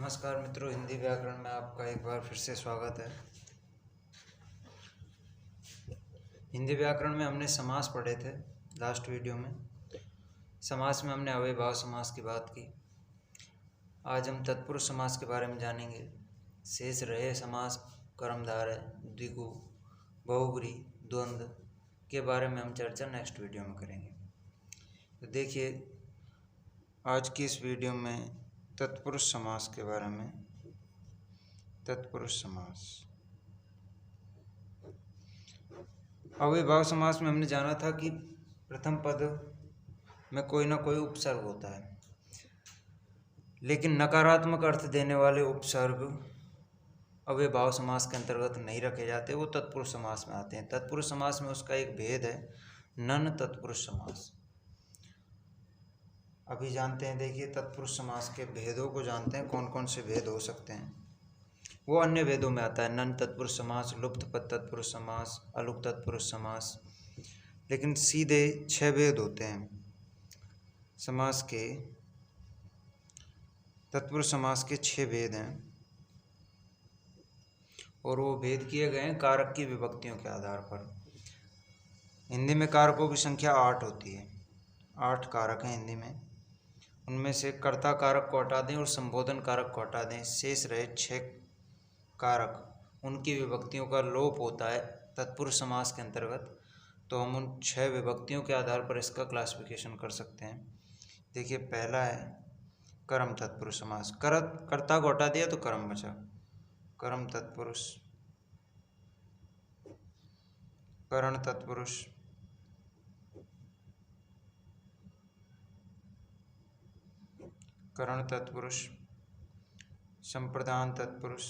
नमस्कार मित्रों, हिंदी व्याकरण में आपका एक बार फिर से स्वागत है। हिंदी व्याकरण में हमने समास पढ़े थे लास्ट वीडियो में। समास में हमने अव्ययभाव समास की बात की। आज हम तत्पुरुष समास के बारे में जानेंगे। शेष रहे समास कर्मधारय, द्विगु, बहुब्री, द्वंद्व के बारे में हम चर्चा नेक्स्ट वीडियो में करेंगे। तो देखिए, आज की इस वीडियो में तत्पुरुष समास के बारे में। तत्पुरुष समास, अव्ययभाव समास में हमने जाना था कि प्रथम पद में कोई ना कोई उपसर्ग होता है, लेकिन नकारात्मक अर्थ देने वाले उपसर्ग अव्ययभाव समास के अंतर्गत नहीं रखे जाते, वो तत्पुरुष समास में आते हैं। तत्पुरुष समास में उसका एक भेद है, नन तत्पुरुष समास। अभी जानते हैं, देखिए तत्पुरुष समास के भेदों को जानते हैं, कौन कौन से भेद हो सकते हैं। वो अन्य वेदों में आता है, नन तत्पुरुष समास, लुप्त पद तत्पुरुष समास, अलुक तत्पुरुष समास। लेकिन सीधे 6 भेद होते हैं समास के। तत्पुरुष समास के 6 भेद हैं और वो भेद किए गए हैं कारक की विभक्तियों के आधार पर। हिंदी में कारकों की संख्या 8 होती है, 8 कारक हैं हिंदी में। उनमें से कर्ता कारक को हटा दें और संबोधन कारक को हटा दें, शेष रहे 6 कारक, उनकी विभक्तियों का लोप होता है तत्पुरुष समास के अंतर्गत। तो हम उन 6 विभक्तियों के आधार पर इसका क्लासिफिकेशन कर सकते हैं। देखिए, पहला है कर्म तत्पुरुष समास। कर्ता को हटा दिया तो कर्म बचा, कर्म तत्पुरुष। करण तत्पुरुष, करण तत्पुरुष। संप्रदान तत्पुरुष,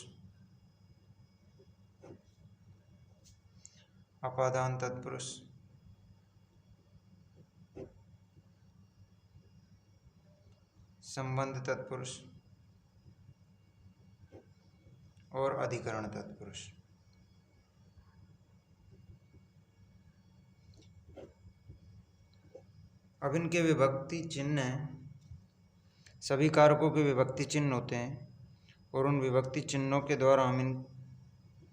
अपादान तत्पुरुष, संबंध तत्पुरुष और अधिकरण तत्पुरुष। अब इनके विभक्ति चिन्ह हैं, सभी कारकों के विभक्ति चिन्ह होते हैं और उन विभक्ति चिन्हों के द्वारा हम इन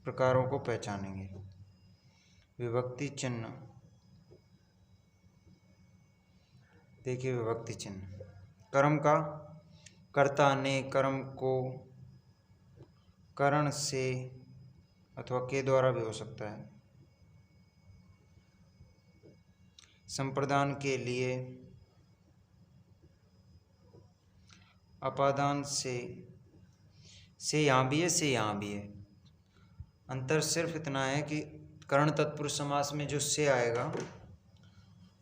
प्रकारों को पहचानेंगे। विभक्ति चिन्ह, देखिए विभक्ति चिन्ह। कर्म का, कर्ता ने कर्म को करण से अथवा के द्वारा भी हो सकता है। संप्रदान के लिए अपादान से यहाँ भी है, से यहाँ भी है। अंतर सिर्फ इतना है कि करण तत्पुरुष समास में जो से आएगा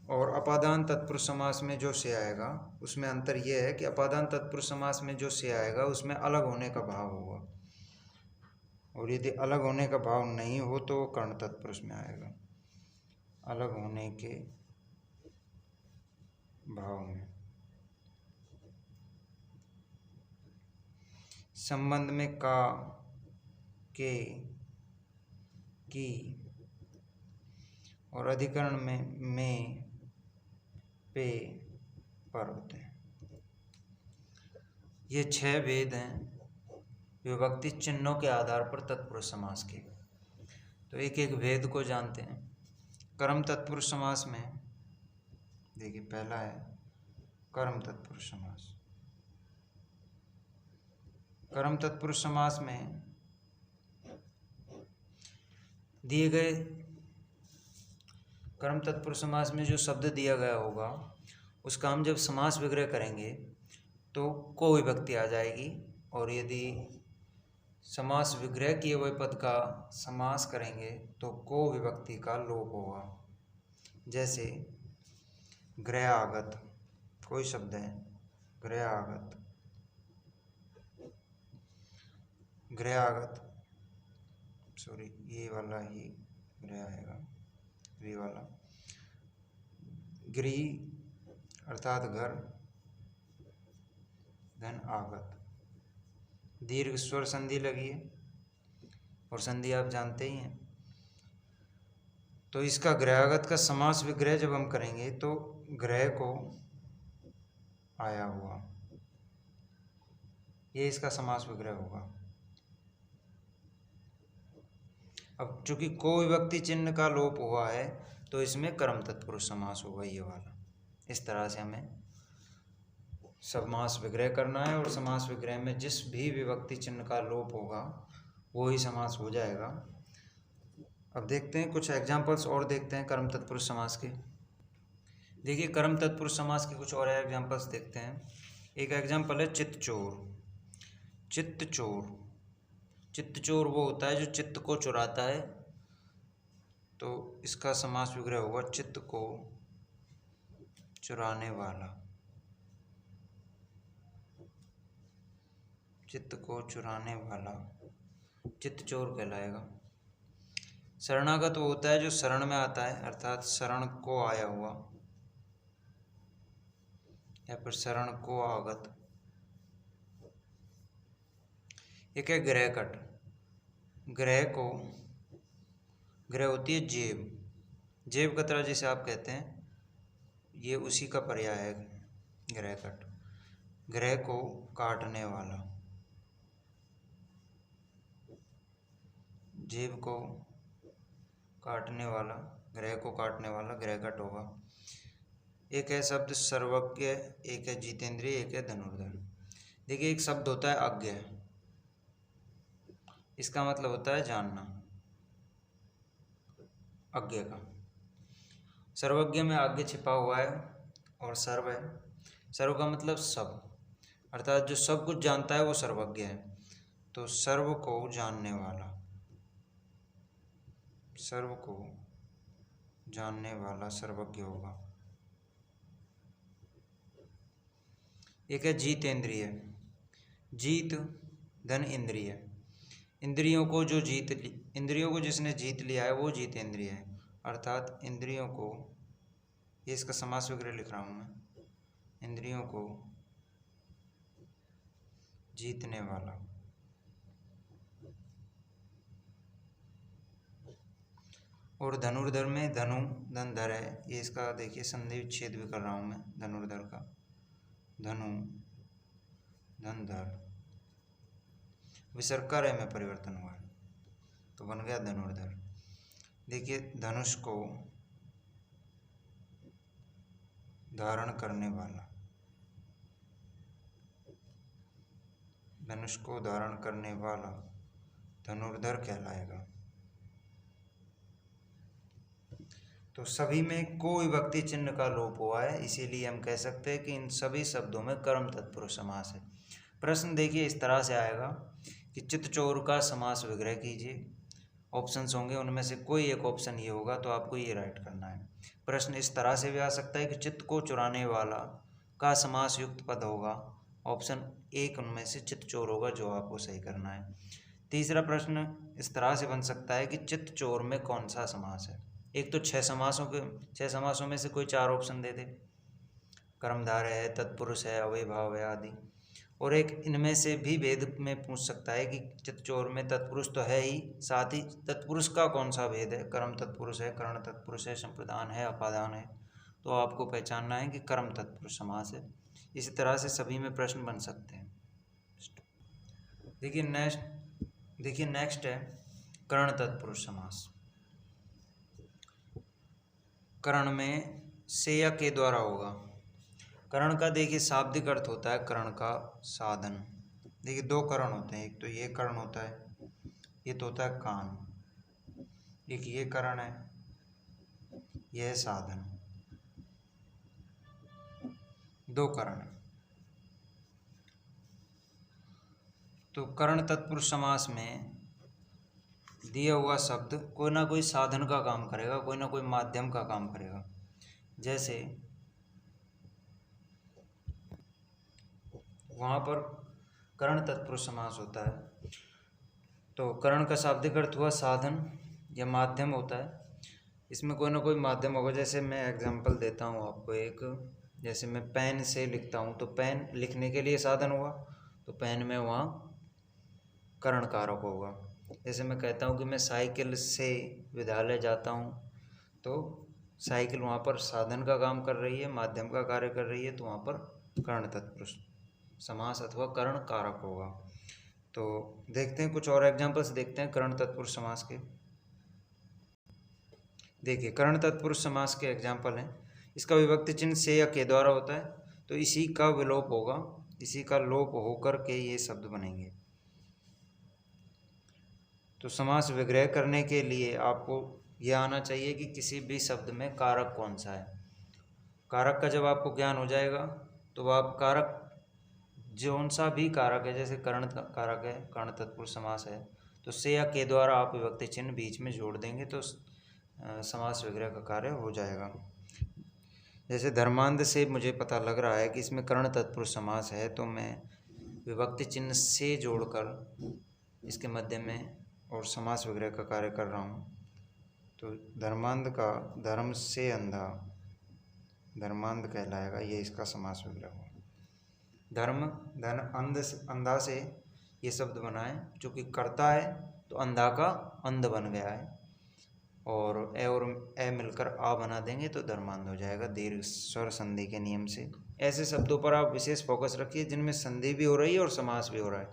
और अपादान तत्पुरुष समास में जो से आएगा, उसमें अंतर यह है कि अपादान तत्पुरुष समास में जो से आएगा उसमें अलग होने का भाव होगा, और यदि अलग होने का भाव नहीं हो तो वो कर्ण तत्पुरुष में आएगा, अलग होने के भाव में। संबंध में का, के, की और अधिकरण में, पे, पर होते हैं। ये 6 भेद हैं विभक्ति चिन्हों के आधार पर तत्पुरुष समास के। तो एक एक भेद को जानते हैं। कर्म तत्पुरुष समास में देखिए, पहला है कर्म तत्पुरुष समास। कर्म तत्पुरुष समास में दिए गए, कर्म तत्पुरुष समास में जो शब्द दिया गया होगा उसका हम जब समास विग्रह करेंगे तो को विभक्ति आ जाएगी, और यदि समास विग्रह किए हुए पद का समास करेंगे तो को विभक्ति का लोप होगा। जैसे गृह आगत, कोई शब्द है गृह आगत, गृह आगत, सॉरी ये वाला ही गृह आएगा, ये वाला। गृह अर्थात घर, धन आगत, दीर्घ स्वर संधि लगी है और संधि आप जानते ही हैं। तो इसका गृहागत का समास विग्रह जब हम करेंगे तो ग्रह को आया हुआ, ये इसका समास विग्रह होगा। अब चूंकि को विभक्ति चिन्ह का लोप हुआ है तो इसमें कर्म तत्पुरुष समास होगा ये वाला। इस तरह से हमें समास विग्रह करना है और समास विग्रह में जिस भी विभक्ति चिन्ह का लोप होगा वो ही समास हो जाएगा। अब देखते हैं कुछ एग्जाम्पल्स और देखते हैं कर्म तत्पुरुष समास के। देखिए कर्म तत्पुरुष समास के कुछ और एग्जाम्पल्स देखते हैं। एक एग्जाम्पल है चित्तचोर। चित्तचोर, चित्तचोर वो होता है जो चित्त को चुराता है, तो इसका समास विग्रह होगा चित्त को चुराने वाला। चित्त को चुराने वाला चित्तचोर कहलाएगा। शरणागत वो होता है जो शरण में आता है, अर्थात शरण को आया हुआ या फिर शरण को आगत। एक है गृहकट। गृह को, गृह होती है जेब, जेब कतरा जिसे आप कहते हैं, ये उसी का पर्याय है गृहकट। गृह को काटने वाला, जेब को काटने वाला, गृह को काटने वाला गृहकट होगा। एक है शब्द सर्वज्ञ, एक है जितेंद्रिय, एक है धनुर्धर। देखिए एक शब्द होता है अज्ञ, इसका मतलब होता है जानना, अज्ञ का। सर्वज्ञ में आज्ञ छिपा हुआ है और सर्व है। सर्व का मतलब सब, अर्थात जो सब कुछ जानता है वो सर्वज्ञ है। तो सर्व को जानने वाला, सर्व को जानने वाला सर्वज्ञ होगा। एक है जीतेंद्रिय। जीत धन इंद्रिय, इंद्रियों को जो इंद्रियों को जिसने जीत लिया है वो जीतेंद्रिय है, अर्थात इंद्रियों को, ये इसका समास विग्रह लिख रहा हूँ मैं, इंद्रियों को जीतने वाला। और धनुर्धर में धनु धनधर है, ये इसका देखिए संधि विच्छेद भी कर रहा हूँ मैं धनुर्धर का। धनु धनधर, विसर्ग का रे में परिवर्तन हुआ है तो बन गया धनुर्धर। देखिए धनुष को धारण करने वाला, धनुष को धारण करने वाला धनुर्धर कहलाएगा। तो सभी में को विभक्ति चिन्ह का लोप हुआ है, इसीलिए हम कह सकते हैं कि इन सभी शब्दों में कर्म तत्पुरुष समास है। प्रश्न देखिए इस तरह से आएगा कि चित्तचोर का समास विग्रह कीजिए। ऑप्शंस होंगे, उनमें से कोई एक ऑप्शन ये होगा तो आपको ये राइट करना है। प्रश्न इस तरह से भी आ सकता है कि चित्त को चुराने वाला का समास युक्त पद होगा, ऑप्शन एक उनमें से चित्तचोर होगा जो आपको सही करना है। तीसरा प्रश्न इस तरह से बन सकता है कि चित्तचोर में कौन सा समास है। एक तो 6 समासों में से कोई 4 ऑप्शन दे दे, कर्मधारय है, तत्पुरुष है, अव्ययभाव है आदि। और एक इनमें से भी भेद में पूछ सकता है कि चित्तचोर में तत्पुरुष तो है ही, साथ ही तत्पुरुष का कौन सा भेद है, कर्म तत्पुरुष है, कर्ण तत्पुरुष है, संप्रदान है, अपादान है। तो आपको पहचानना है कि कर्म तत्पुरुष समास है। इसी तरह से सभी में प्रश्न बन सकते हैं। देखिए नेक्स्ट है कर्ण तत्पुरुष समास। कर्ण में से या के द्वारा होगा। कर्ण का देखिए शाब्दिक अर्थ होता है कर्ण का साधन। देखिए 2 कर्ण होते हैं, एक तो ये कर्ण होता है, ये तो होता है कान, एक ये कर्ण है, यह साधन, 2 कर्ण। तो कर्ण तत्पुरुष समास में दिया हुआ शब्द कोई ना कोई साधन का काम करेगा, कोई ना कोई माध्यम का काम करेगा। जैसे वहाँ पर कर्ण तत्पुरुष समास होता है तो कर्ण का शाब्दिक अर्थ हुआ साधन या माध्यम होता है, इसमें कोई ना कोई माध्यम होगा। जैसे मैं एग्जांपल देता हूँ आपको एक, जैसे मैं पेन से लिखता हूँ तो पेन लिखने के लिए साधन हुआ, तो पेन में वहाँ कर्ण कारक होगा। जैसे मैं कहता हूँ कि मैं साइकिल से विद्यालय जाता हूँ, तो साइकिल वहाँ पर साधन का काम कर रही है, माध्यम का कार्य कर रही है, तो वहाँ पर कर्ण तत्पुरुष समास अथवा करण कारक होगा। तो देखते हैं कुछ और एग्जांपल्स देखते हैं करण तत्पुरुष समास के। देखिए करण तत्पुरुष समास के एग्जांपल हैं। इसका विभक्ति चिन्ह से या के द्वारा होता है, तो इसी का विलोप होगा, इसी का लोप होकर के ये शब्द बनेंगे। तो समास विग्रह करने के लिए आपको यह आना चाहिए कि किसी भी शब्द में कारक कौन सा है। कारक का जब आपको ज्ञान हो जाएगा तो आप कारक जौन सा भी कारक है, जैसे कर्ण कारक है, कर्ण तत्पुरुष समास है, तो से या के द्वारा आप विभक्ति चिन्ह बीच में जोड़ देंगे तो समास विग्रह का कार्य हो जाएगा। जैसे धर्मांध से मुझे पता लग रहा है कि इसमें कर्ण तत्पुरुष समास है, तो मैं विभक्ति चिन्ह से जोड़कर इसके मध्य में और समास विग्रह का कार्य कर रहा हूँ। तो धर्मांध का धर्म से अंधा धर्मांध कहलाएगा, ये इसका समास विग्रह हो। धर्म धन अंधा से ये शब्द बना है, चूँकि कर्ता है तो अंधा का अंध बन गया है, और ए मिलकर आ बना देंगे तो धर्मांध हो जाएगा दीर्घ स्वर संधि के नियम से। ऐसे शब्दों पर आप विशेष फोकस रखिए जिनमें संधि भी हो रही है और समास भी हो रहा है,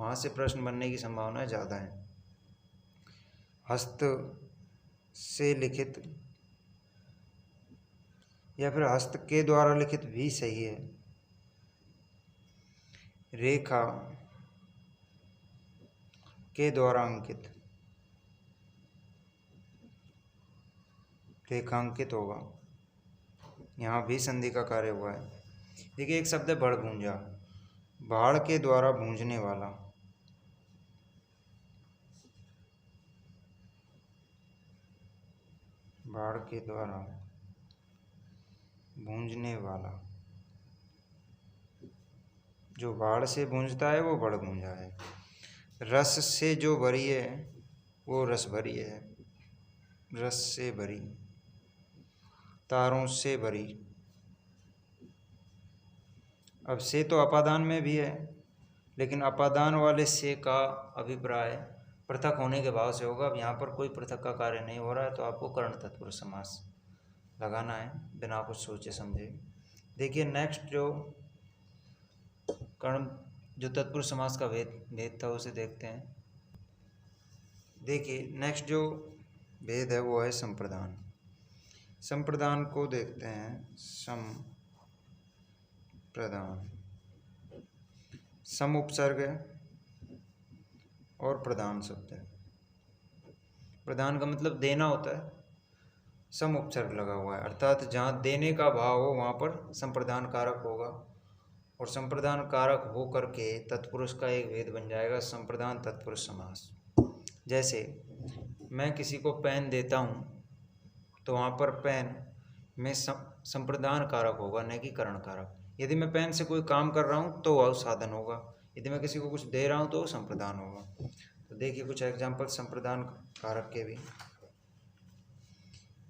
वहाँ से प्रश्न बनने की संभावना ज़्यादा है। हस्त से लिखित या फिर हस्त के द्वारा लिखित भी सही है। रेखा के द्वारा अंकित, रेखांकित होगा, यहाँ भी संधि का कार्य हुआ है। देखिए एक शब्द है बड़ भूंजा, भाड़ के द्वारा भूंजने वाला, भाड़ के द्वारा भूंजने वाला, जो भाड़ से भूंजता है वो बड़ भूंजा है। रस से जो भरी है वो रस भरी है, रस से भरी, तारों से भरी। अब से तो अपादान में भी है, लेकिन अपादान वाले से का अभिप्राय पृथक होने के भाव से होगा। अब यहाँ पर कोई पृथक का कार्य नहीं हो रहा है, तो आपको कर्ण तत्पुरुष समास लगाना है बिना कुछ सोचे समझे। देखिए नेक्स्ट जो कर्ण जो तत्पुरुष समास का भेद था उसे देखते हैं। देखिए नेक्स्ट जो भेद है वो है संप्रदान। संप्रदान को देखते हैं। संप्रदान, सम उपसर्ग है और प्रदान शब्द है। प्रदान का मतलब देना होता है, सम उपसर्ग लगा हुआ है, अर्थात जहाँ देने का भाव हो वहाँ पर संप्रदान कारक होगा, और संप्रदान कारक हो करके तत्पुरुष का एक भेद बन जाएगा संप्रदान तत्पुरुष समास। जैसे मैं किसी को पेन देता हूँ तो वहाँ पर पेन में संप्रदान कारक होगा, न कि करण कारक। यदि मैं पेन से कोई काम कर रहा हूँ तो वह साधन होगा, यदि मैं किसी को कुछ दे रहा हूँ तो संप्रदान होगा। तो देखिए कुछ एग्जाम्पल संप्रदान कारक के भी।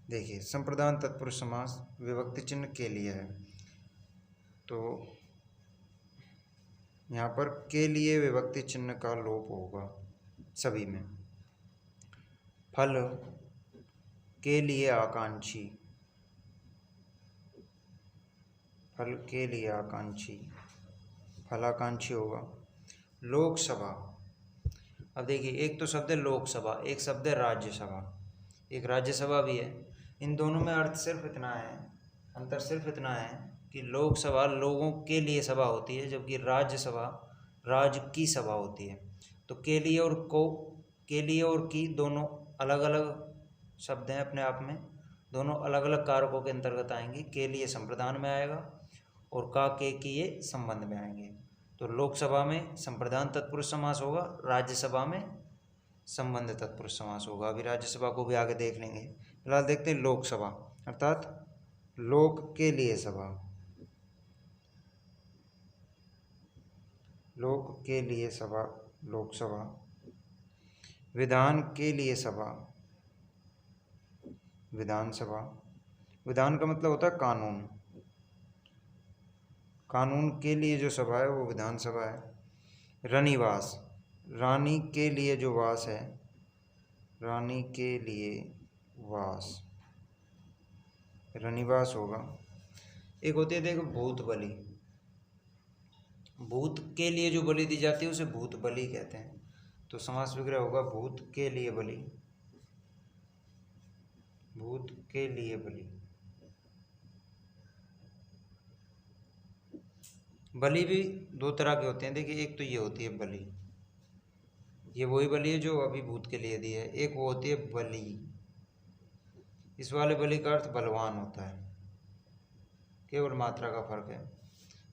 देखिए संप्रदान तत्पुरुष समास विभक्ति चिन्ह के लिए है, तो यहाँ पर के लिए विभक्ति चिन्ह का लोप होगा सभी में। फल के लिए आकांक्षी, फल के लिए आकांक्षी, फलाकांक्षी होगा। लोकसभा, अब देखिए एक तो शब्द है लोकसभा, एक शब्द है राज्यसभा, एक राज्यसभा भी है। इन दोनों में अर्थ सिर्फ इतना है, अंतर सिर्फ इतना है कि लोकसभा लोगों के लिए सभा होती है, जबकि राज्यसभा राज्य की सभा होती है। तो के लिए और की दोनों अलग अलग शब्द हैं अपने आप में, दोनों अलग अलग कारकों के अंतर्गत आएंगे। के लिए संप्रदान में आएगा और का के किए संबंध में आएंगे। तो लोकसभा में संप्रदान तत्पुरुष समास होगा, राज्यसभा में संबंध तत्पुरुष समास होगा। अभी राज्यसभा को भी आगे देख लेंगे, फिलहाल देखते हैं लोकसभा, अर्थात लोक के लिए सभा, लोक के लिए सभा लोकसभा। विधान के लिए सभा विधानसभा। विधान का मतलब होता है कानून, कानून के लिए जो सभा है वो विधानसभा है। रनिवास, रानी के लिए जो वास है, रानी के लिए वास, रनिवास होगा। एक होती है देखो भूत बलि, भूत के लिए जो बलि दी जाती है उसे भूत बलि कहते हैं। तो समास विग्रह होगा भूत के लिए बलि, भूत के लिए बलि। बलि भी दो तरह के होते हैं, देखिए एक तो ये होती है बलि, ये वही बलि है जो अभी भूत के लिए दी है। एक वो होती है बलि, इस वाले बलि का अर्थ बलवान होता है, केवल मात्रा का फर्क है।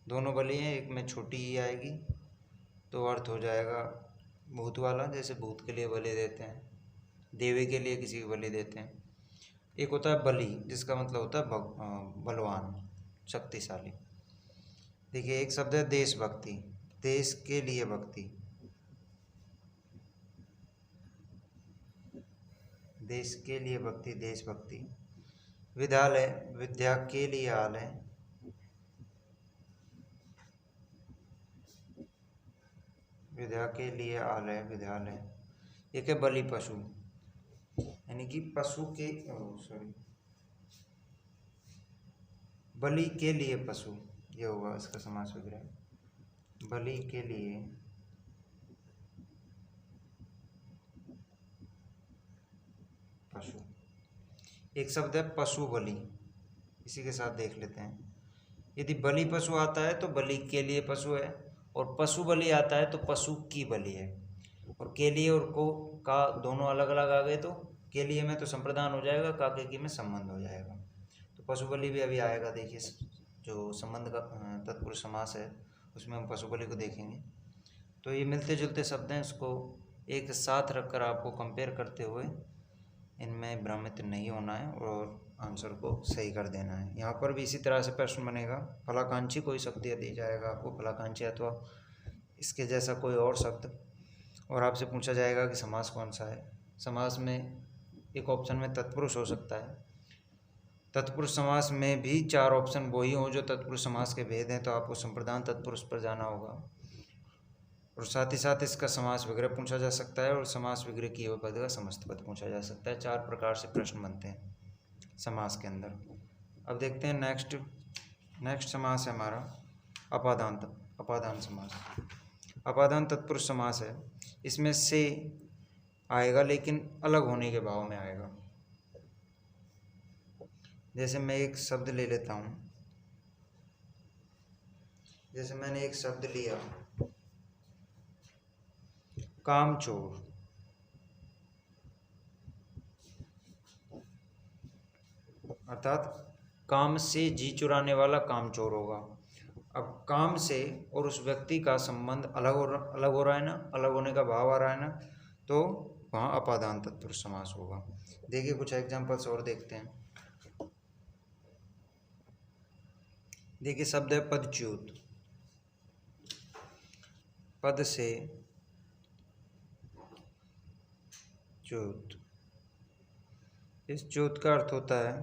दोनों बलि हैं, एक में छोटी ही आएगी तो अर्थ हो जाएगा भूत वाला, जैसे भूत के लिए बलि देते हैं, देवी के लिए किसी की बलि देते हैं। एक होता है बलि जिसका मतलब होता है बलवान, शक्तिशाली। देखिए एक शब्द है देशभक्ति, देश के लिए भक्ति, देश के लिए भक्ति, देशभक्ति। विद्यालय, विद्या के लिए आलय, विद्या के लिए आलय, विद्यालय। एक है बलि पशु, यानी कि पशु के, सॉरी, बलि के लिए पशु, ये होगा इसका समास विग्रह, बलि के लिए पशु। एक शब्द है पशु बलि, इसी के साथ देख लेते हैं। यदि बलि पशु आता है तो बलि के लिए पशु है, और पशु बलि आता है तो पशु की बलि है। और के लिए और को का दोनों अलग अलग आ गए तो के लिए में तो संप्रदान हो जाएगा, का के की में संबंध हो जाएगा। तो पशु बलि भी अभी आएगा, देखिए जो संबंध का तत्पुरुष समास है उसमें हम पशु बलि को देखेंगे। तो ये मिलते जुलते शब्द हैं, उसको एक साथ रखकर आपको कंपेयर करते हुए इनमें भ्रमित नहीं होना है और आंसर को सही कर देना है। यहाँ पर भी इसी तरह से प्रश्न बनेगा, फलाकांक्षी कोई शब्द दी जाएगा आपको, फलाकांक्षी अथवा इसके जैसा कोई और शब्द, और आपसे पूछा जाएगा कि समास कौन सा है। समास में एक ऑप्शन में तत्पुरुष हो सकता है, तत्पुरुष समास में भी चार ऑप्शन वही हों जो तत्पुरुष समास के भेद हैं, तो आपको संप्रदान तत्पुरुष पर जाना होगा। और साथ ही साथ इसका समास विग्रह पूछा जा सकता है, और समास विग्रह किए हुए पद का समस्त पद पूछा जा सकता है। चार प्रकार से प्रश्न बनते हैं समास के अंदर। अब देखते हैं नेक्स्ट समास है हमारा अपादान समास। अपादान तत्पुरुष समास है, इसमें से आएगा लेकिन अलग होने के भाव में आएगा। जैसे मैं एक शब्द ले लेता हूँ, जैसे मैंने एक शब्द लिया कामचोर, अर्थात काम से जी चुराने वाला कामचोर होगा। अब काम से और उस व्यक्ति का संबंध अलग हो रहा है ना, अलग होने का भाव आ रहा है ना, तो वहाँ अपादान तत्पुरुष समास होगा। देखिए कुछ एग्जांपल्स और देखते हैं। देखिए शब्द है पदच्युत, पद से च्युत। इस च्युत का अर्थ होता है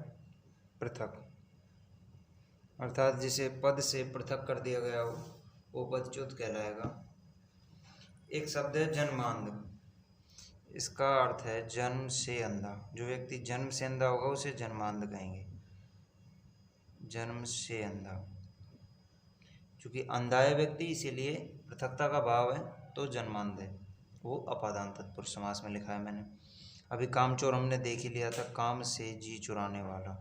पृथक, अर्थात जिसे पद से पृथक कर दिया गया हो वो पदच्युत कहलाएगा। एक शब्द है जन्मांध, इसका अर्थ है जन्म से अंधा। जो व्यक्ति जन्म से अंधा होगा उसे जन्मांध कहेंगे, जन्म से अंधा। चूँकि अंधा है व्यक्ति इसीलिए पृथकता का भाव है तो जन्मांध है, वो अपादान तत्पुरुष समास में लिखा है मैंने। अभी कामचोर हमने देख ही लिया था, काम से जी चुराने वाला,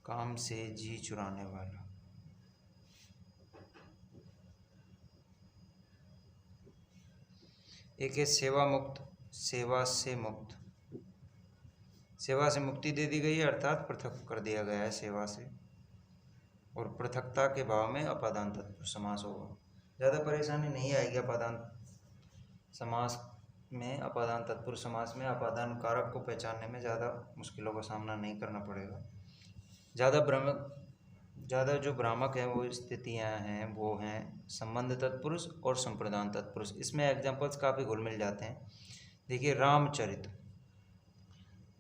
काम से जी चुराने वाला। एक है सेवा मुक्त, सेवा से मुक्त। सेवा से मुक्ति दे दी गई है, अर्थात पृथक कर दिया गया है सेवा से, और पृथकता के भाव में अपादान तत्पुरुष समास होगा। ज़्यादा परेशानी नहीं आएगी अपादान समास में, अपादान तत्पुरुष समास में अपादान कारक को पहचानने में ज़्यादा मुश्किलों का सामना नहीं करना पड़ेगा। ज़्यादा जो भ्रामक है वो स्थितियाँ हैं वो हैं संबंध तत्पुरुष और संप्रदान तत्पुरुष। इसमें एग्जाम्पल्स काफ़ी घुल मिल जाते हैं। देखिए रामचरित,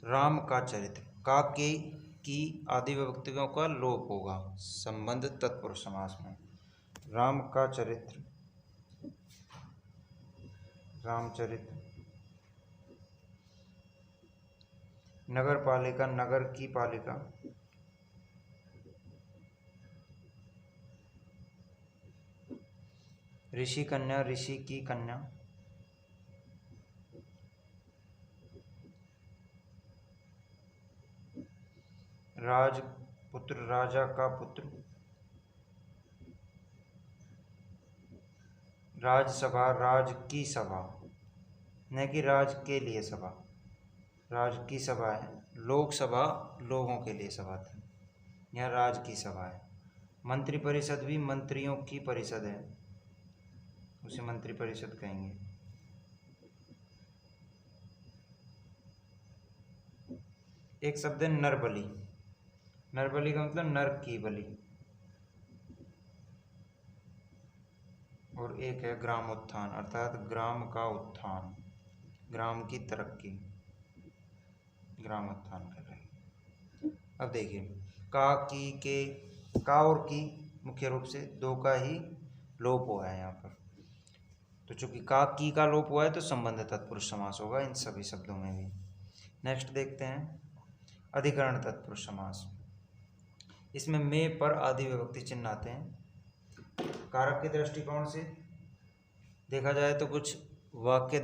राम का चरित्र, का के की आदि विभक्तियों का लोप होगा संबंध तत्पुरुष समास में। राम का चरित्र, रामचरित। नगर पालिका, नगर की पालिका। ऋषि कन्या, ऋषि की कन्या। राजपुत्र, राजा का पुत्र। राजसभा, राज की सभा, न कि राज के लिए सभा, राज की सभा है। लोकसभा लोगों के लिए सभा थी, यह राज की सभा है। मंत्रिपरिषद भी मंत्रियों की परिषद है, उसे मंत्रिपरिषद कहेंगे। एक शब्द है नरबलि। नरबलि का मतलब नर की बलि। और एक है ग्रामोत्थान, अर्थात ग्राम का उत्थान, ग्राम की तरक्की, ग्रामोत्थान कर रहे हैं। अब देखिए, का, की, के, का और की मुख्य रूप से दो का ही लोप हुआ है यहाँ पर। तो चूंकि का, की का लोप हुआ है तो संबंध तत्पुरुष समास होगा इन सभी शब्दों में भी। नेक्स्ट देखते हैं अधिकरण तत्पुरुष समास। इसमें में पर आदि विभक्ति चिन्ह आते हैं। कारक के दृष्टिकोण से देखा जाए तो कुछ वाक्य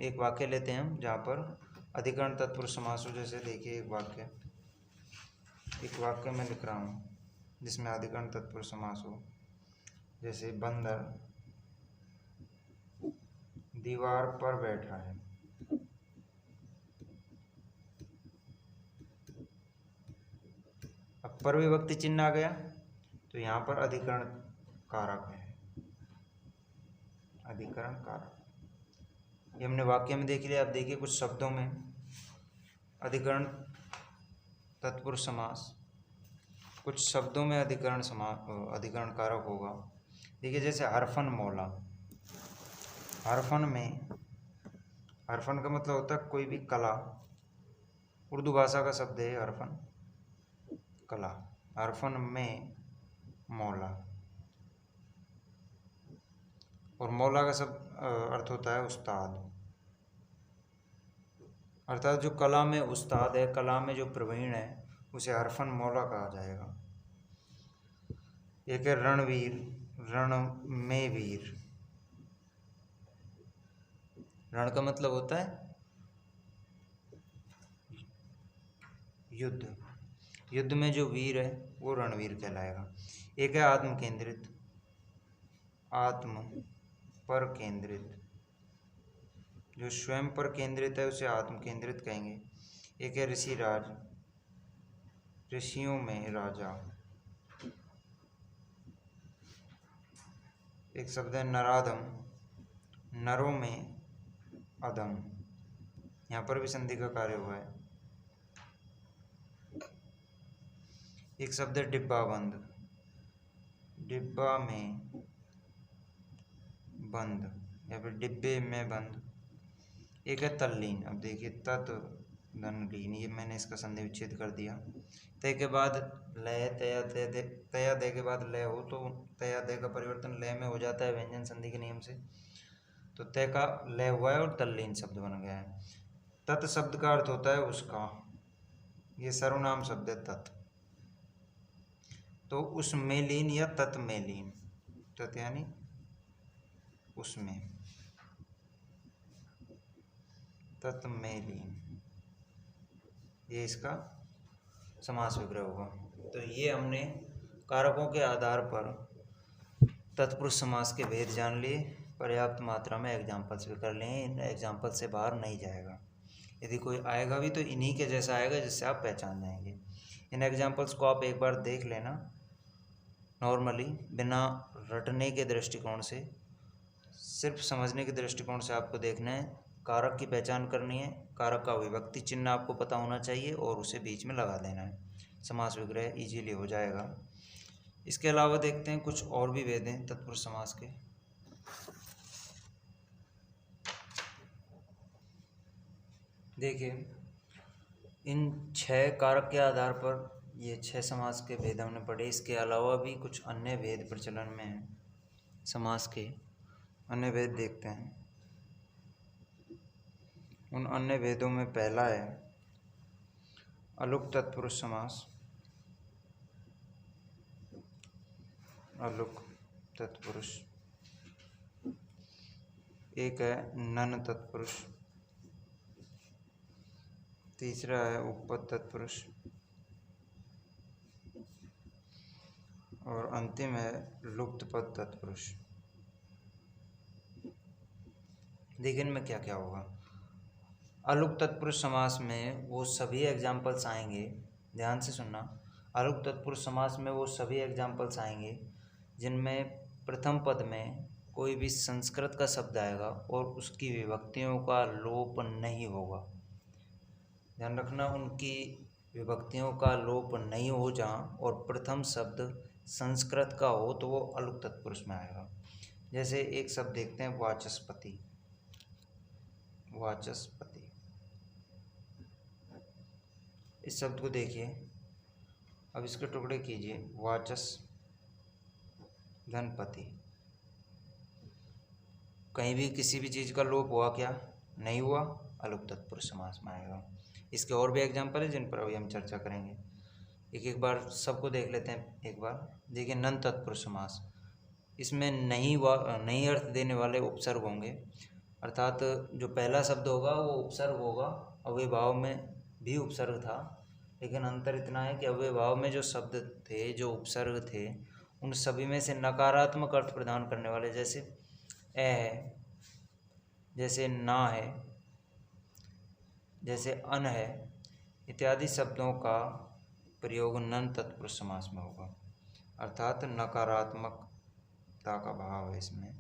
एक वाक्य लेते हैं हम जहाँ पर अधिकरण तत्पुरुष समास हो। जैसे देखिए एक वाक्य मैं लिख रहा हूँ जिसमें अधिकरण तत्पुरुष समास हो। जैसे बंदर दीवार पर बैठा है। अब पर विभक्ति चिन्ह आ गया तो यहाँ पर अधिकरण कारक है, अधिकरण कारक। ये हमने वाक्य में देख लिया। अब देखिए कुछ शब्दों में अधिकरण तत्पुरुष समास, कुछ शब्दों में अधिकरण कारक होगा। देखिए जैसे हरफन मौला। हरफन में, हरफन का मतलब होता है कोई भी कला, उर्दू भाषा का शब्द है हरफन, कला। हरफन में मौला, और मौला का शब्द अर्थ होता है उस्ताद, अर्थात जो कला में उस्ताद है, कला में जो प्रवीण है, उसे हरफन मौला कहा जाएगा। एक है रणवीर, रण में वीर। रण का मतलब होता है युद्ध, युद्ध में जो वीर है वो रणवीर कहलाएगा। एक है आत्म केंद्रित, आत्म पर केंद्रित, जो स्वयं पर केंद्रित है उसे आत्म केंद्रित कहेंगे। एक है ऋषिराज, ऋषियों में राजा। एक शब्द है नराधम, नरों में अधम। यहाँ पर भी संधि का कार्य हुआ है। एक शब्द है डिब्बा बंद, डिब्बा में बंद या फिर डिब्बे में बंद। एक है तल्लीन। अब देखिए तत् धन लीन, ये मैंने इसका संधि विच्छेद कर दिया। तय के बाद लय, तया दे, तया दे के बाद लय हो तो तया दे का परिवर्तन लय में हो जाता है व्यंजन संधि के नियम से। तो तय का लय हुआ है और तल्लीन शब्द बन गया है। तत् शब्द का अर्थ होता है उसका, ये सर्वनाम शब्द है तत्। तो उसमें लीन या तत् में लीन, तत् यानी उसमें, तत् में लीन, ये इसका समास विग्रह होगा। तो ये हमने कारकों के आधार पर तत्पुरुष समास के भेद जान लिए। पर्याप्त मात्रा में एग्जाम्पल्स भी कर लिए, इन एग्जाम्पल से बाहर नहीं जाएगा। यदि कोई आएगा भी तो इन्हीं के जैसा आएगा जिससे आप पहचान जाएंगे। इन एग्जाम्पल्स को आप एक बार देख लेना नॉर्मली, बिना रटने के दृष्टिकोण से, सिर्फ समझने के दृष्टिकोण से आपको देखना है। कारक की पहचान करनी है, कारक का विभक्ति चिन्ह आपको पता होना चाहिए और उसे बीच में लगा देना है। समास विग्रह इजीली हो जाएगा। इसके अलावा देखते हैं कुछ और भी भेद हैं तत्पुरुष समास के। देखिए इन 6 कारक के आधार पर ये 6 समास के भेद हमने पढ़े। इसके अलावा भी कुछ अन्य भेद प्रचलन में हैं, समास के अन्य भेद देखते हैं। उन अन्य भेदों में पहला है अलुक तत्पुरुष समास। अलुक तत्पुरुष एक है नन तत्पुरुष, तीसरा है उपपद तत्पुरुष और अंतिम है लुप्त पद तत्पुरुष। देखिए इनमें क्या क्या होगा। अलुप्त तत्पुरुष समास में वो सभी एग्जाम्पल्स आएंगे, ध्यान से सुनना। अलुप्त तत्पुरुष समास में वो सभी एग्जाम्पल्स आएंगे जिनमें प्रथम पद में कोई भी संस्कृत का शब्द आएगा और उसकी विभक्तियों का लोप नहीं होगा। ध्यान रखना, उनकी विभक्तियों का लोप नहीं हो जहाँ और प्रथम शब्द संस्कृत का हो तो वो अलुप्त तत्पुरुष में आएगा। जैसे एक शब्द देखते हैं वाचस्पति, वाचस्पति। इस शब्द को देखिए, अब इसके टुकड़े कीजिए, वाचस धनपति। कहीं भी किसी भी चीज़ का लोप हुआ क्या? नहीं हुआ, अलुप्त तत्पुरुष समास में आएगा। इसके और भी एग्जाम्पल है जिन पर अभी हम चर्चा करेंगे। एक एक बार सबको देख लेते हैं। एक बार देखिए नन तत्पुरुष समास, इसमें नहीं अर्थ देने वाले उपसर्ग होंगे, अर्थात जो पहला शब्द होगा वो उपसर्ग होगा। अव्ययभाव में भी उपसर्ग था, लेकिन अंतर इतना है कि अव्ययभाव में जो शब्द थे, जो उपसर्ग थे, उन सभी में से नकारात्मक अर्थ प्रदान करने वाले, जैसे ए है, जैसे ना है, जैसे अन है, इत्यादि शब्दों का प्रयोग नन तत्पुरुष समास में होगा, अर्थात नकारात्मकता का भाव है इसमें,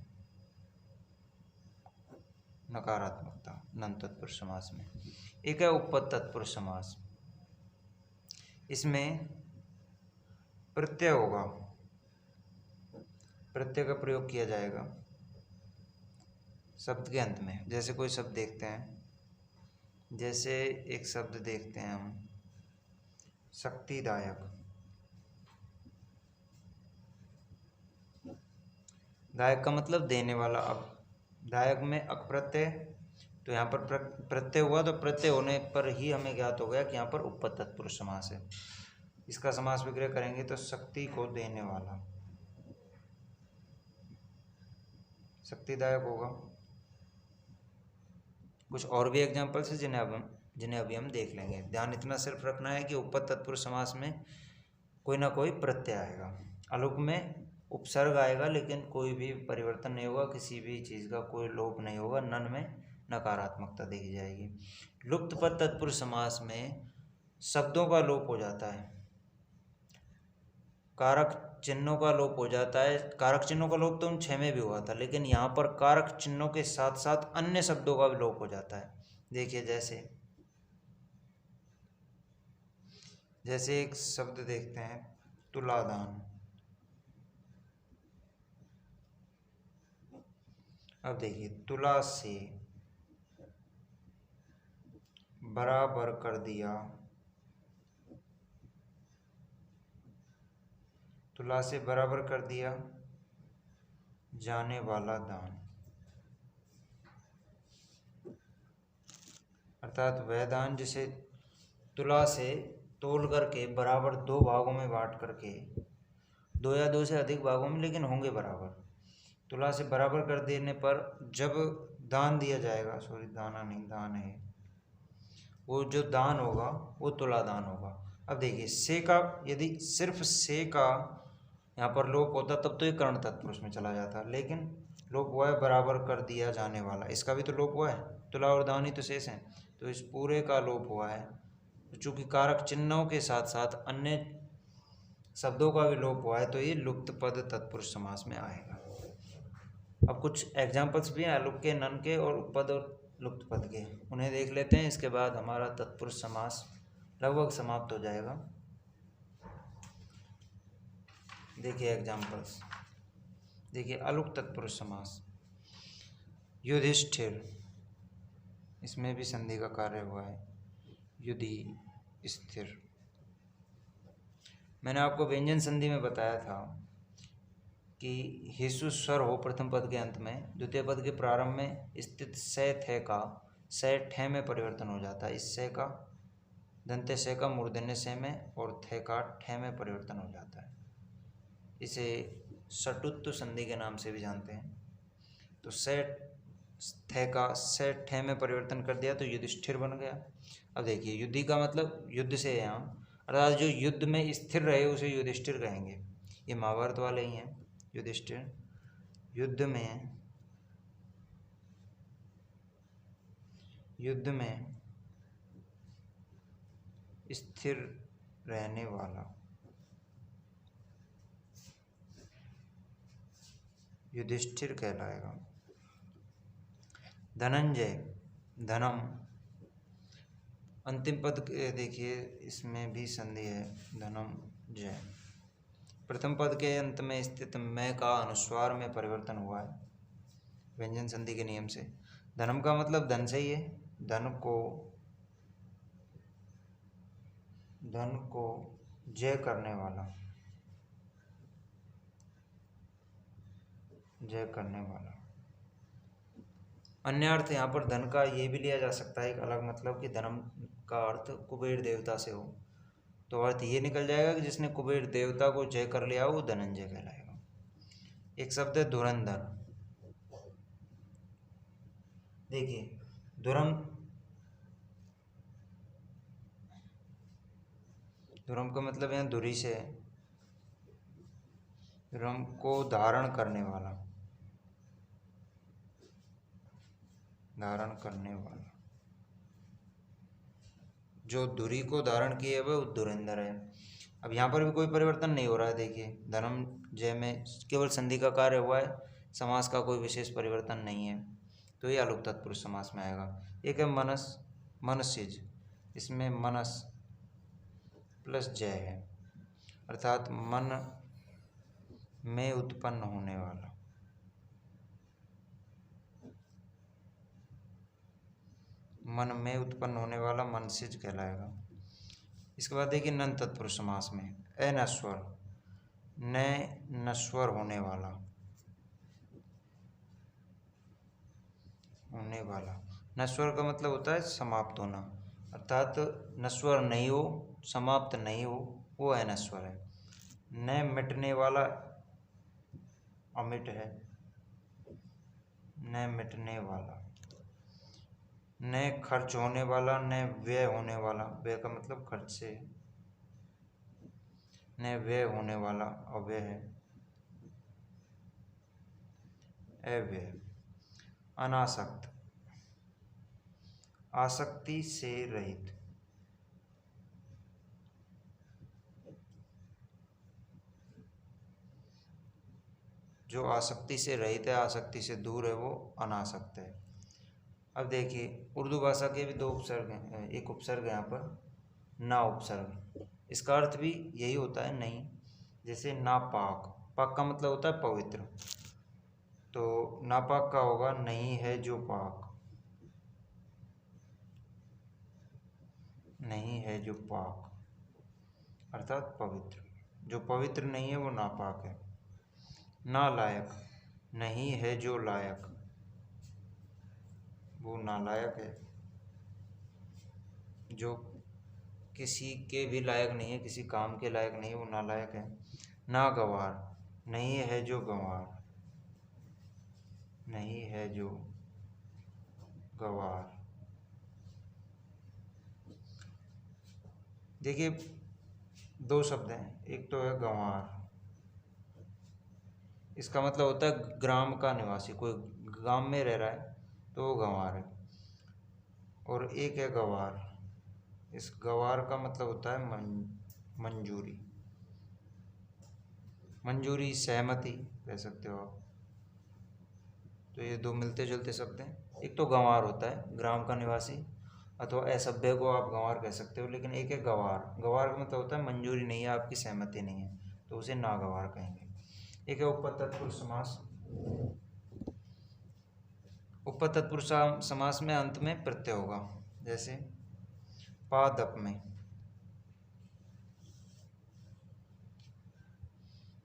नकारात्मकता नन तत्पुरुष समास में। एक है उपपद तत्पुरुष समास, इसमें प्रत्यय होगा, प्रत्यय का प्रयोग किया जाएगा शब्द के अंत में। जैसे कोई शब्द देखते हैं, जैसे एक शब्द देखते हैं हम शक्तिदायक, दायक का मतलब देने वाला। अब दायक में अक प्रत्यय, तो यहाँ पर प्रत्यय हुआ, तो प्रत्यय होने पर ही हमें ज्ञात हो गया कि यहाँ पर उपपद तत्पुरुष समास है। इसका समास विग्रह करेंगे तो शक्ति को देने वाला, शक्तिदायक होगा। कुछ और भी एग्जाम्पल्स हैं जिन्हें अभी हम देख लेंगे। ध्यान इतना सिर्फ रखना है कि उपपद तत्पुरुष समास में कोई ना कोई प्रत्यय आएगा, अलुप में उपसर्ग आएगा, लेकिन कोई भी परिवर्तन नहीं होगा, किसी भी चीज़ का कोई लोप नहीं होगा। नन में नकारात्मकता देखी जाएगी। लुप्त पद तत्पुरुष समास में शब्दों का लोप हो जाता है, कारक चिन्हों का लोप हो जाता है। कारक चिन्हों का लोप तो उन 6 में भी हुआ था, लेकिन यहाँ पर कारक चिन्हों के साथ साथ अन्य शब्दों का भी लोप हो जाता है। देखिए जैसे एक शब्द देखते हैं तुलादान। अब देखिए तुला से बराबर कर दिया, तुला से बराबर कर दिया जाने वाला दान, अर्थात वह दान जिसे तुला से तोल करके बराबर 2 भागों में बांट करके, 2 या 2 से अधिक भागों में, लेकिन होंगे बराबर, तुला से बराबर कर देने पर जब दान दिया जाएगा, दाना नहीं, दान है, वो जो दान होगा वो तुला दान होगा। अब देखिए से का, यदि सिर्फ से का यहाँ पर लोप होता तब तो ये कर्ण तत्पुरुष में चला जाता, लेकिन लोप हुआ है बराबर कर दिया जाने वाला, इसका भी तो लोप हुआ है, तुला और दान ही तो शेष हैं, तो इस पूरे का लोप हुआ है। तो चूँकि कारक चिन्हों के साथ साथ अन्य शब्दों का भी लोप हुआ है, तो ये लुप्त पद तत्पुरुष समास में आएगा। अब कुछ एग्जाम्पल्स भी हैं अलुप के, नन के और उपपद और लुप्त पद के, उन्हें देख लेते हैं। इसके बाद हमारा तत्पुरुष समास लगभग समाप्त हो जाएगा। देखिए एग्जाम्पल्स, देखिए अलुप तत्पुरुष समास, युधिष्ठिर, इसमें भी संधि का कार्य हुआ है, युधि स्थिर। मैंने आपको व्यंजन संधि में बताया था कि हिसु स्वर हो प्रथम पद के अंत में, द्वितीय पद के प्रारंभ में स्थित से थे का से ठे में परिवर्तन हो जाता है। इस से का दंत्य से का मूर्धन्य से में और थे का ठे में परिवर्तन हो जाता है। इसे सटुत्व संधि के नाम से भी जानते हैं। तो से थे का से ठे में परिवर्तन कर दिया तो युधिष्ठिर बन गया। अब देखिए युद्धि का मतलब युद्ध से है यहाँ, अर्थात जो युद्ध में स्थिर रहे उसे युधिष्ठिर कहेंगे। ये महाभारत वाले ही हैं। युधिष्ठिर युद्ध में स्थिर रहने वाला युधिष्ठिर कहलाएगा। धनंजय, धनम, अंतिम पद देखिए इसमें भी संधि है, धनम जय। प्रथम पद के अंत में स्थित मैं का अनुस्वार में परिवर्तन हुआ है व्यंजन संधि के नियम से। धनम का मतलब धन से ही है, धन को जय करने वाला, जय करने वाला। अन्य अर्थ यहाँ पर धन का ये भी लिया जा सकता है एक अलग मतलब कि धनम का अर्थ कुबेर देवता से हो, तो अर्थ ये निकल जाएगा कि जिसने कुबेर देवता को जय कर लिया वो धनंजय कहलाएगा। एक शब्द है धुरंधर। देखिए धुरम का मतलब यहाँ धुरी से है, धुरम को धारण करने वाला, धारण करने वाला। जो धुरी को धारण किए वह धुरंधर है। अब यहाँ पर भी कोई परिवर्तन नहीं हो रहा है। देखिए धनम जय में केवल संधि का कार्य हुआ है, समास का कोई विशेष परिवर्तन नहीं है, तो ये आलोक तत्पुरुष समास में आएगा। एक है मनस, मनसिज, इसमें मनस प्लस जय है, अर्थात मन में उत्पन्न होने वाला, मन में उत्पन्न होने वाला मनसिज कहलाएगा। इसके बाद देखिए नन तत्पुरुष समास में अनश्वर, न नश्वर होने वाला, होने वाला। नश्वर का मतलब होता है समाप्त होना, अर्थात नश्वर नहीं हो, समाप्त नहीं हो, वो अनश्वर है। न मिटने वाला अमिट है, न मिटने वाला। न खर्च होने वाला, न व्यय होने वाला, व्यय का मतलब खर्च से, न व्यय होने वाला अव्यय है, अव्यय। अनासक्त, आसक्ति से रहित, जो आसक्ति से रहित है, आसक्ति से दूर है, वो अनासक्त है। अब देखिए उर्दू भाषा के भी दो उपसर्ग हैं, एक उपसर्ग है यहाँ पर ना उपसर्ग, इसका अर्थ भी यही होता है नहीं। जैसे नापाक, पाक का मतलब होता है पवित्र, तो नापाक का होगा नहीं है जो पाक, नहीं है जो पाक, अर्थात पवित्र। जो पवित्र नहीं है वो नापाक है। नालायक, नहीं है जो लायक, वो नालायक है, जो किसी के भी लायक नहीं है, किसी काम के लायक नहीं है, वो नालायक है। नागवार, नहीं है जो गंवार, नहीं है जो गवार। देखिए दो शब्द हैं, एक तो है गंवार, इसका मतलब होता है ग्राम का निवासी, कोई गांव में रह रहा है तो वो गंवार है। और एक है गवार, इस गवार का मतलब होता है मंजूरी, मंजूरी, सहमति कह सकते हो आप। तो ये दो मिलते जुलते शब्द हैं। एक तो गंवार होता है ग्राम का निवासी, अथवा असभ्य को आप गंवार कह सकते हो, लेकिन एक है गवार, गवार का मतलब होता है मंजूरी नहीं है, आपकी सहमति नहीं है, तो उसे नागवार कहेंगे। एक है उपपद तत्पुरुष समास। उपपद तत्पुरुष समास में अंत में प्रत्यय होगा, जैसे पादप में,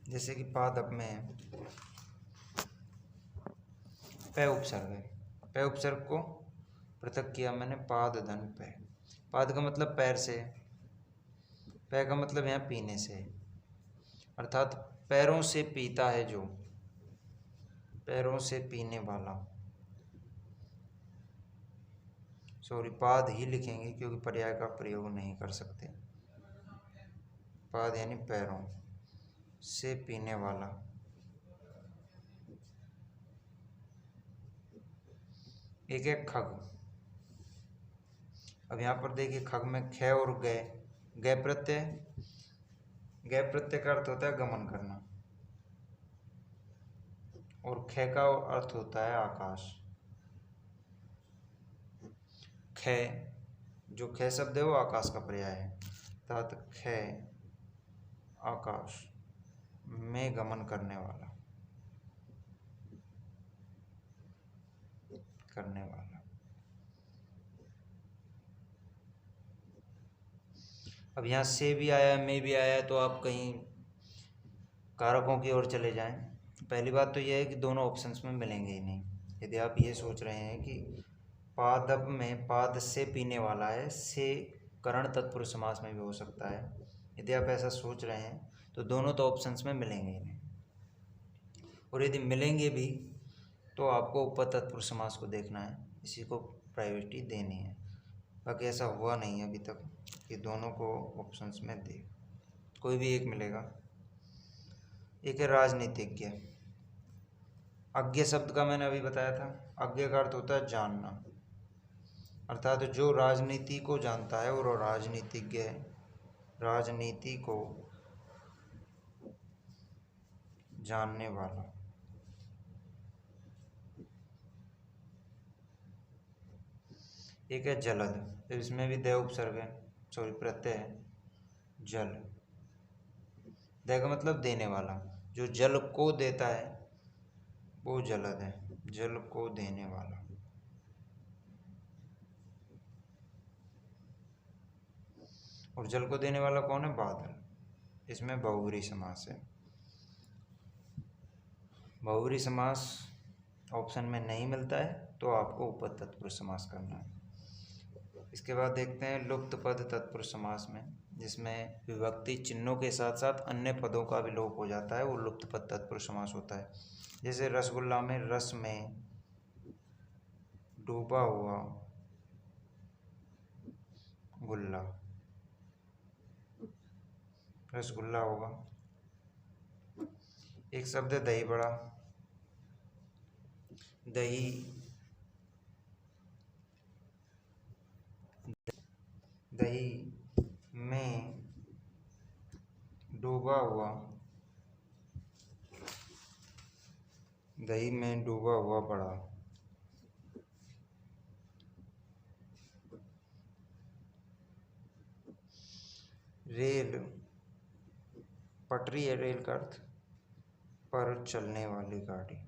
जैसे कि पादप में है, पै उपसर्ग है, पै उपसर्ग को पृथक किया मैंने, पाद धन पै। पाद का मतलब पैर से, पै का मतलब यहाँ पीने से, अर्थात पैरों से पीता है जो, पैरों से पीने वाला। पाद ही लिखेंगे क्योंकि पर्याय का प्रयोग नहीं कर सकते। पाद यानी पैरों से पीने वाला। एक है खग। अब यहाँ पर देखिए खग में ख और गै प्रत्यय। गै प्रत्यय का अर्थ होता है गमन करना और ख का अर्थ होता है आकाश। ख, जो ख शब्द है वो आकाश का पर्याय है, अर्थात ख आकाश में गमन करने वाला। अब यहाँ से भी आया है, में भी आया है, तो आप कहीं कारकों की ओर चले जाएं। पहली बात तो यह है कि दोनों ऑप्शंस में मिलेंगे ही नहीं। यदि आप ये सोच रहे हैं कि पादप में पाद से पीने वाला है, से करण तत्पुरुष समास में भी हो सकता है, यदि आप ऐसा सोच रहे हैं तो दोनों तो ऑप्शंस में मिलेंगे ही नहीं। और यदि मिलेंगे भी तो आपको उपर तत्पुरुष समास को देखना है, इसी को प्रायोरिटी देनी है। बाकी ऐसा हुआ नहीं है अभी तक कि दोनों को ऑप्शंस में दे, कोई भी एक मिलेगा। एक है राजनीतिज्ञ। अज्ञ शब्द का मैंने अभी बताया था। अज्ञ का अर्थ होता है जानना, अर्थात जो राजनीति को जानता है वो राजनीतिज्ञ है। राजनीति को जानने वाला। एक है जलद। इसमें भी दय उपसर्ग है, प्रत्यय है। जल, दय का मतलब देने वाला। जो जल को देता है वो जलद है, जल को देने वाला। और जल को देने वाला कौन है? बादल। इसमें बहुव्रीहि समास है। बहुव्रीहि समास ऑप्शन में नहीं मिलता है तो आपको उपर तत्पुरुष समास करना है। इसके बाद देखते हैं लुप्त पद तत्पुरुष समास में, जिसमें विभक्ति चिन्हों के साथ साथ अन्य पदों का भी लोप हो जाता है, वो लुप्त पद तत्पुरुष समास होता है। जैसे रसगुल्ला में रस में डूबा हुआ गुल्ला, रसगुल्ला होगा। एक शब्द है दही बड़ा। दही में डूबा हुआ, दही में डूबा हुआ बड़ा। रेल, पटरी है रेल का अर्थ, पर चलने वाली गाड़ी।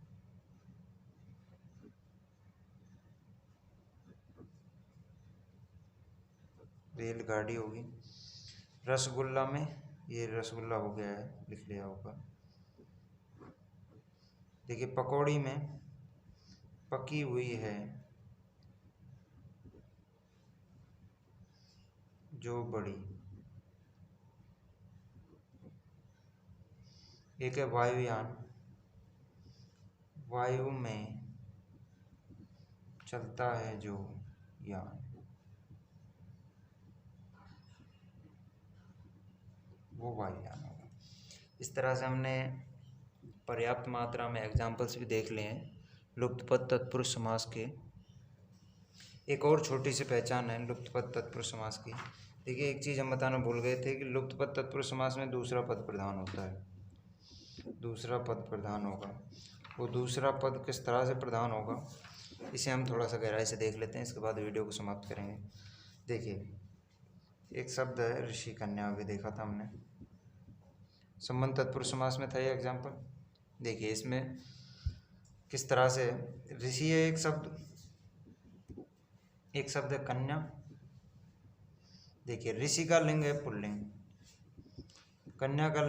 रेलगाड़ी होगी। रसगुल्ला में, ये रसगुल्ला हो गया है, लिख लिया होगा। देखिए पकौड़ी में पकी हुई है जो बड़ी। एक है वायुयान। वायु में चलता है जो यान, वो वायुयान होगा। इस तरह से हमने पर्याप्त मात्रा में एग्जाम्पल्स भी देख लिए हैं लुप्त पद तत्पुरुष समास के। एक और छोटी सी पहचान है लुप्त पद तत्पुरुष समास की। देखिए एक चीज़ हम बताना भूल गए थे कि लुप्त पद तत्पुरुष समास में दूसरा पद प्रधान होता है। दूसरा पद प्रधान होगा। वो दूसरा पद किस तरह से प्रधान होगा इसे हम थोड़ा सा गहराई से देख लेते हैं, इसके बाद वीडियो को समाप्त करेंगे। देखिए एक शब्द है ऋषि कन्या, अभी देखा था हमने, संबंध तत्पुरुष समास में था ये एग्जाम्पल। देखिए इसमें किस तरह से ऋषि है एक शब्द है कन्या। देखिए ऋषि का लिंग है पुल्लिंग, कन्या का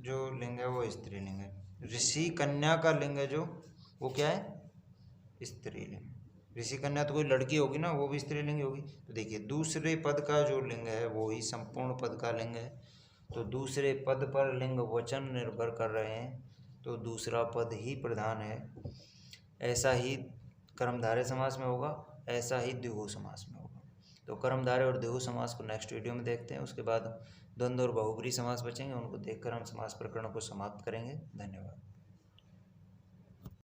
जो लिंग है वो स्त्रीलिंग है। ऋषि कन्या का लिंग है जो, वो क्या है? स्त्रीलिंग। ऋषि कन्या तो कोई लड़की होगी ना, वो भी स्त्रीलिंग होगी। तो देखिए दूसरे पद का जो लिंग है वो ही संपूर्ण पद का लिंग है, तो दूसरे पद पर लिंग वचन निर्भर कर रहे हैं, तो दूसरा पद ही प्रधान है। ऐसा ही कर्मधारय समास में होगा, ऐसा ही द्विगु समास में होगा। तो कर्मधारय और देहू समास को नेक्स्ट वीडियो में देखते हैं। उसके बाद द्वंद्व और बहुब्रीहि समास बचेंगे, उनको देखकर हम समास प्रकरणों को समाप्त करेंगे। धन्यवाद।